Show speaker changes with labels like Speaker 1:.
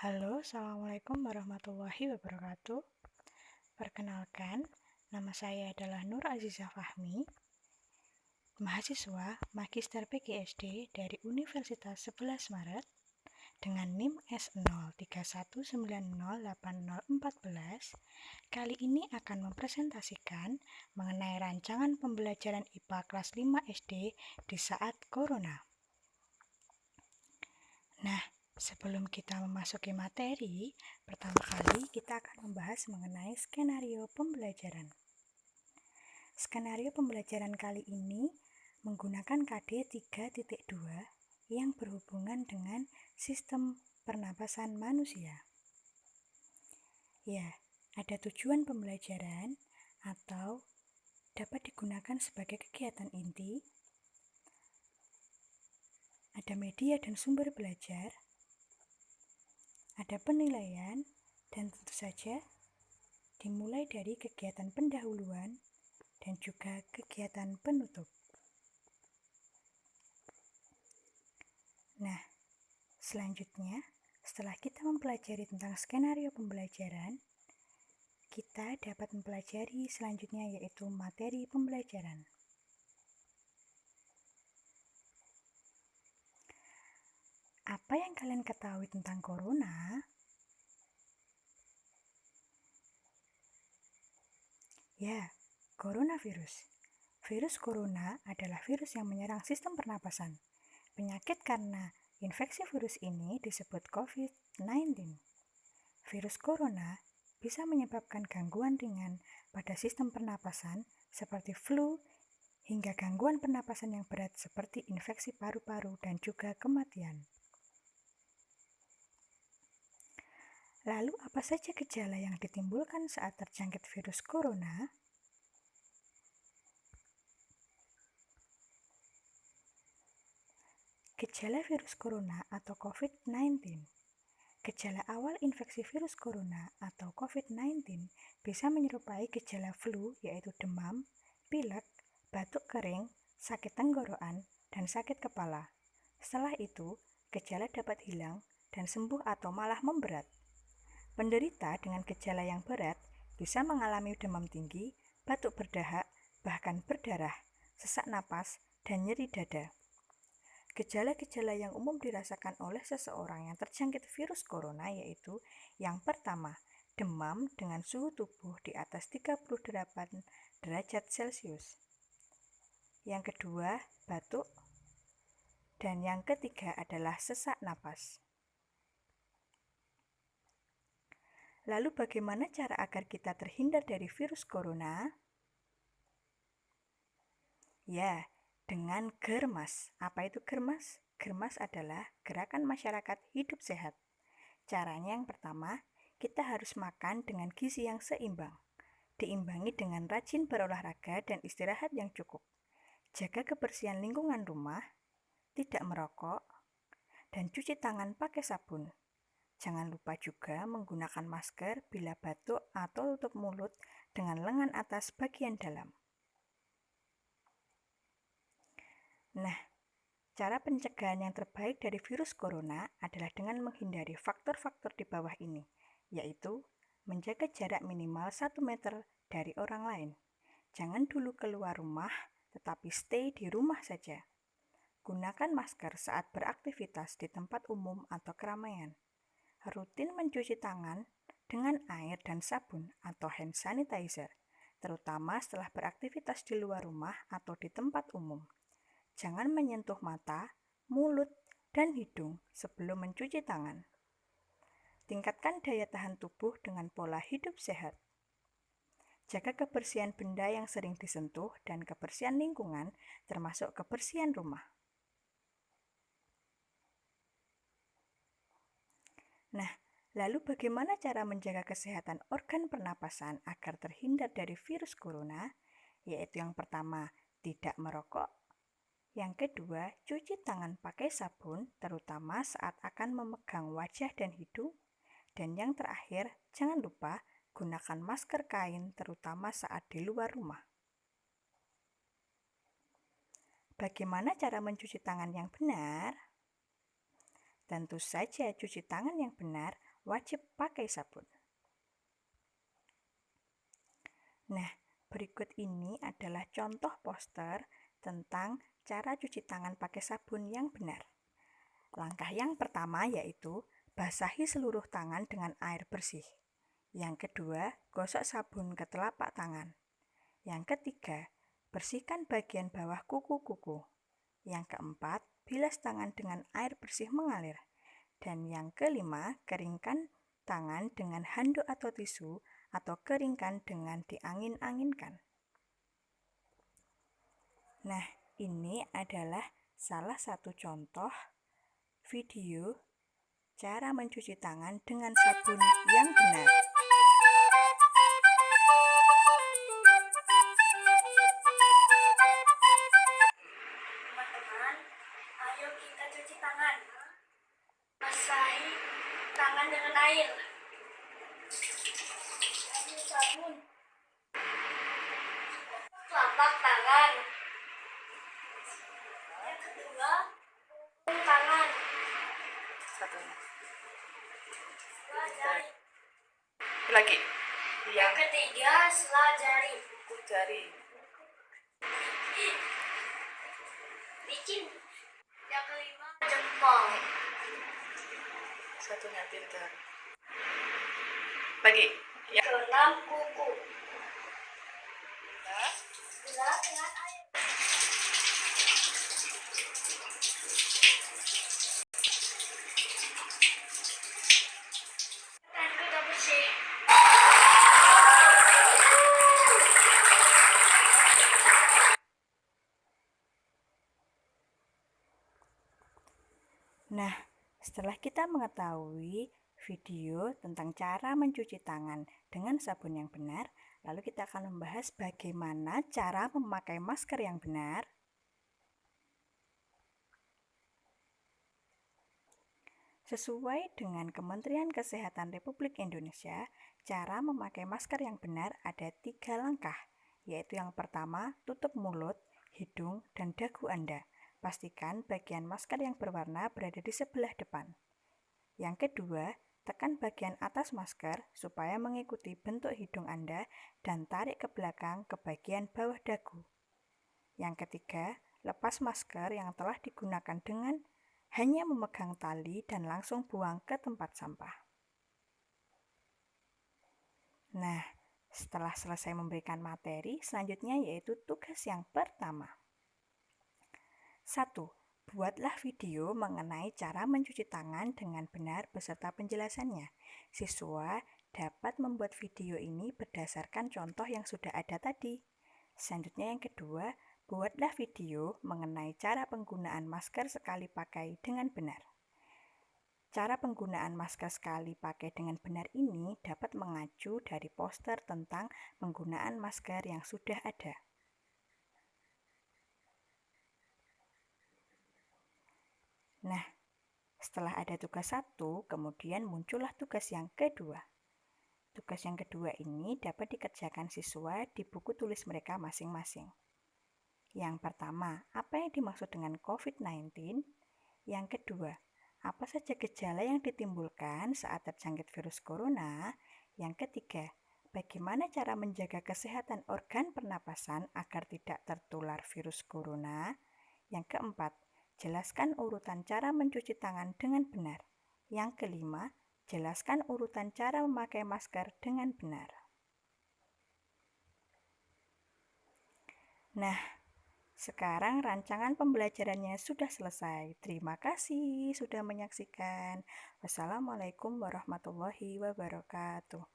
Speaker 1: Halo, Assalamualaikum warahmatullahi wabarakatuh. Perkenalkan, nama saya adalah Nur Azizah Fahmi, mahasiswa Magister PGSD dari Universitas 11 Maret dengan NIM S031908014. Kali ini akan mempresentasikan mengenai rancangan pembelajaran IPA kelas 5 SD di saat Corona. Nah, sebelum kita memasuki materi, pertama kali kita akan membahas mengenai skenario pembelajaran. Skenario pembelajaran kali ini menggunakan KD 3.2 yang berhubungan dengan sistem pernapasan manusia. Ya, ada tujuan pembelajaran atau dapat digunakan sebagai kegiatan inti, ada media dan sumber belajar, ada penilaian, dan tentu saja dimulai dari kegiatan pendahuluan dan juga kegiatan penutup. Nah, selanjutnya, setelah kita mempelajari tentang skenario pembelajaran, kita dapat mempelajari selanjutnya yaitu materi pembelajaran. Apa yang kalian ketahui tentang corona? Ya, coronavirus. Virus corona adalah virus yang menyerang sistem pernapasan. Penyakit karena infeksi virus ini disebut COVID-19. Virus corona bisa menyebabkan gangguan ringan pada sistem pernapasan seperti flu hingga gangguan pernapasan yang berat seperti infeksi paru-paru dan juga kematian. Lalu apa saja gejala yang ditimbulkan saat terjangkit virus corona? Gejala virus corona atau COVID-19. Gejala awal infeksi virus corona atau COVID-19 bisa menyerupai gejala flu yaitu demam, pilek, batuk kering, sakit tenggorokan, dan sakit kepala. Setelah itu, gejala dapat hilang dan sembuh atau malah memberat. Penderita dengan gejala yang berat bisa mengalami demam tinggi, batuk berdahak, bahkan berdarah, sesak napas, dan nyeri dada. Gejala-gejala yang umum dirasakan oleh seseorang yang terjangkit virus corona yaitu yang pertama, demam dengan suhu tubuh di atas 38 derajat Celcius. Yang kedua, batuk. Dan yang ketiga adalah sesak napas. Lalu bagaimana cara agar kita terhindar dari virus corona? Ya, dengan germas. Apa itu germas? Germas adalah gerakan masyarakat hidup sehat. Caranya yang pertama, kita harus makan dengan gizi yang seimbang. Diimbangi dengan rajin berolahraga dan istirahat yang cukup. Jaga kebersihan lingkungan rumah, tidak merokok, dan cuci tangan pakai sabun. Jangan lupa juga menggunakan masker bila batuk atau tutup mulut dengan lengan atas bagian dalam. Nah, cara pencegahan yang terbaik dari virus corona adalah dengan menghindari faktor-faktor di bawah ini, yaitu menjaga jarak minimal 1 meter dari orang lain. Jangan dulu keluar rumah, tetapi stay di rumah saja. Gunakan masker saat beraktivitas di tempat umum atau keramaian. Rutin mencuci tangan dengan air dan sabun atau hand sanitizer, terutama setelah beraktivitas di luar rumah atau di tempat umum. Jangan menyentuh mata, mulut, dan hidung sebelum mencuci tangan. Tingkatkan daya tahan tubuh dengan pola hidup sehat. Jaga kebersihan benda yang sering disentuh dan kebersihan lingkungan, termasuk kebersihan rumah. Nah, lalu bagaimana cara menjaga kesehatan organ pernapasan agar terhindar dari virus corona? Yaitu yang pertama, tidak merokok. Yang kedua, cuci tangan pakai sabun, terutama saat akan memegang wajah dan hidung. Dan yang terakhir, jangan lupa gunakan masker kain, terutama saat di luar rumah. Bagaimana cara mencuci tangan yang benar? Tentu saja cuci tangan yang benar wajib pakai sabun. Nah, berikut ini adalah contoh poster tentang cara cuci tangan pakai sabun yang benar. Langkah yang pertama yaitu basahi seluruh tangan dengan air bersih. Yang kedua, gosok sabun ke telapak tangan. Yang ketiga, bersihkan bagian bawah kuku-kuku. Yang keempat, bilas tangan dengan air bersih mengalir. Dan yang kelima, keringkan tangan dengan handuk atau tisu atau keringkan dengan diangin-anginkan. Nah, ini adalah salah satu contoh video cara mencuci tangan dengan sabun yang benar.
Speaker 2: Teman-teman, ayo kita cuci tangan. Basahi tangan dengan air. Ambil sabun. Telapak tangan. Yang kedua, tangan.
Speaker 3: Satunya.
Speaker 2: Setelah jari.
Speaker 3: Lagi.
Speaker 2: Yang ketiga, setelah jari.
Speaker 3: Jari.
Speaker 2: Licin. Yang kelima, jempol.
Speaker 3: Satunya pintar. Lagi.
Speaker 2: Yang keenam, kuku. Bilas dengan air. Dan kita bersih.
Speaker 1: Nah, setelah kita mengetahui video tentang cara mencuci tangan dengan sabun yang benar, lalu kita akan membahas bagaimana cara memakai masker yang benar. Sesuai dengan Kementerian Kesehatan Republik Indonesia, cara memakai masker yang benar ada 3 langkah, yaitu yang pertama, tutup mulut, hidung, dan dagu Anda. Pastikan bagian masker yang berwarna berada di sebelah depan. Yang kedua, tekan bagian atas masker supaya mengikuti bentuk hidung Anda dan tarik ke belakang ke bagian bawah dagu. Yang ketiga, lepas masker yang telah digunakan dengan hanya memegang tali dan langsung buang ke tempat sampah. Nah, setelah selesai memberikan materi, selanjutnya yaitu tugas yang pertama. 1. Buatlah video mengenai cara mencuci tangan dengan benar beserta penjelasannya. Siswa dapat membuat video ini berdasarkan contoh yang sudah ada tadi. Selanjutnya yang kedua, buatlah video mengenai cara penggunaan masker sekali pakai dengan benar. Cara penggunaan masker sekali pakai dengan benar ini dapat mengacu dari poster tentang penggunaan masker yang sudah ada. Nah, setelah ada tugas 1, kemudian muncullah tugas yang kedua. Tugas yang kedua ini dapat dikerjakan siswa di buku tulis mereka masing-masing. Yang pertama, apa yang dimaksud dengan COVID-19? Yang kedua, apa saja gejala yang ditimbulkan saat terjangkit virus corona? Yang ketiga, bagaimana cara menjaga kesehatan organ pernapasan agar tidak tertular virus corona? Yang keempat, jelaskan urutan cara mencuci tangan dengan benar. Yang kelima, jelaskan urutan cara memakai masker dengan benar. Nah, sekarang rancangan pembelajarannya sudah selesai. Terima kasih sudah menyaksikan. Wassalamualaikum warahmatullahi wabarakatuh.